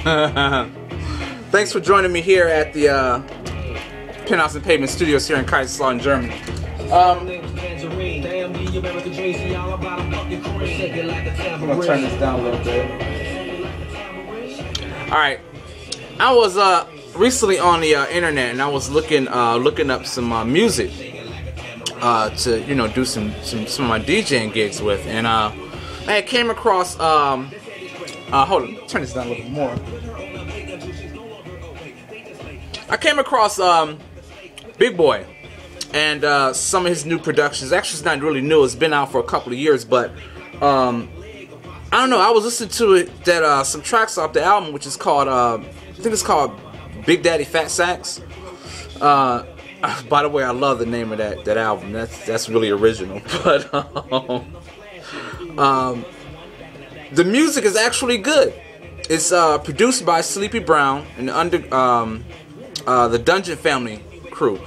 Thanks for joining me here at the Penthouse and Pavement Studios here in Kaiserslautern, Germany. I'm gonna turn this down a little bit. Alright. I was recently on the internet and I was looking up some music to do some of my DJing gigs with, and I came across hold on, turn this down a little bit more. I came across Big Boy and some of his new productions. Actually, it's not really new. It's been out for a couple of years, but I don't know. I was listening to it some tracks off the album, which is called I think it's called Big Daddy Fat Sax. By the way, I love the name of that album. That's really original. But the music is actually good. It's produced by Sleepy Brown and the Dungeon Family crew.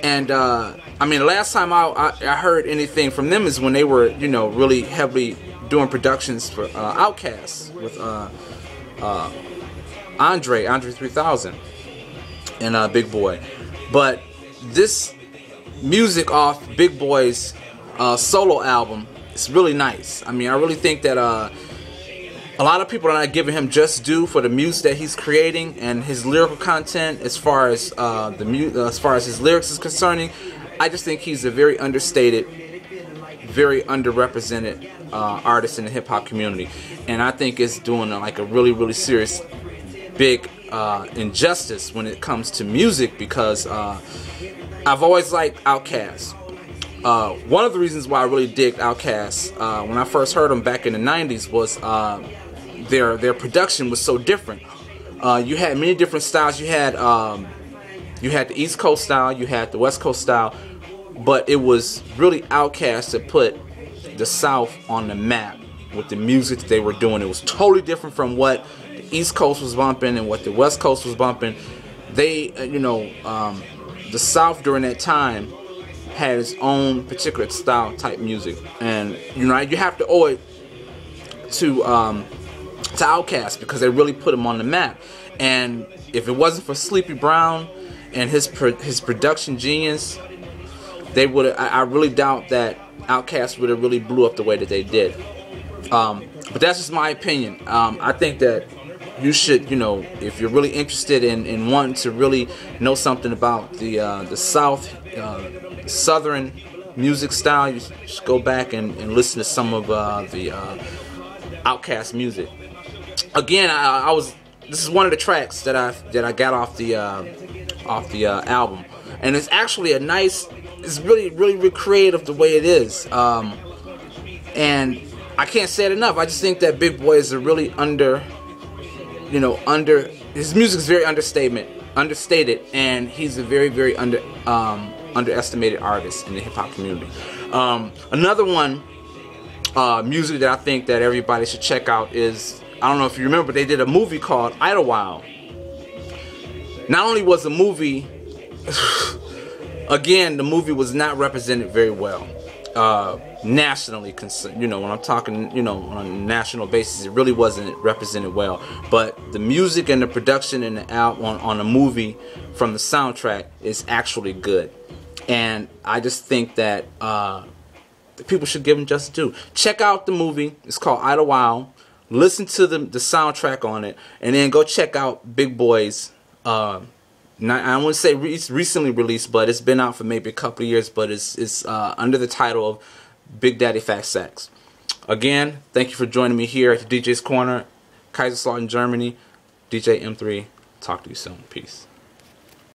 And I mean, the last time I heard anything from them is when they were really heavily doing productions for Outkast with Andre 3000 and Big Boy. But this music off Big Boy's solo album is really nice. I mean, I really think that a lot of people are not giving him just due for the music that he's creating and his lyrical content as far as his lyrics is concerning. I just think he's a very understated, very underrepresented artist in the hip hop community, and I think it's doing like a really serious, big injustice when it comes to music, because I've always liked Outkast. One of the reasons why I really digged Outkast when I first heard them back in the 90s was their production was so different. You had many different styles. You had the East Coast style, you had the West Coast style, but it was really Outkast that put the South on the map with the music that they were doing. It was totally different from what the East Coast was bumping and what the West Coast was bumping. They, the South during that time had its own particular style type music, and you have to owe it to Outkast because they really put him on the map. And if it wasn't for Sleepy Brown and his production genius, they would. I really doubt that Outkast would have really blew up the way that they did. But that's just my opinion. I think that you should, if you're really interested in wanting to really know something about the South, Southern music style, you should go back and listen to some of the Outkast music. Again, this is one of the tracks that I got off the album, and it's actually it's really creative the way it is, and I can't say it enough. I just think that Big Boy is a really his music is very understated, and he's a very underestimated artist in the hip hop community. Another one, music that I think that everybody should check out is, I don't know if you remember, they did a movie called Idlewild. Not only was the movie, again, the movie was not represented very well nationally. When I'm talking, on a national basis, it really wasn't represented well. But the music and the production and the album on the movie from the soundtrack is actually good, and I just think that people should give them just due. Check out the movie. It's called Idlewild. Listen to the soundtrack on it, and then go check out Big Boy's. I wouldn't say recently released, but it's been out for maybe a couple of years. But it's under the title of Big Daddy Fat Sax. Again, thank you for joining me here at the DJ's Corner, Kaiserslautern, Germany. DJ M3. Talk to you soon. Peace.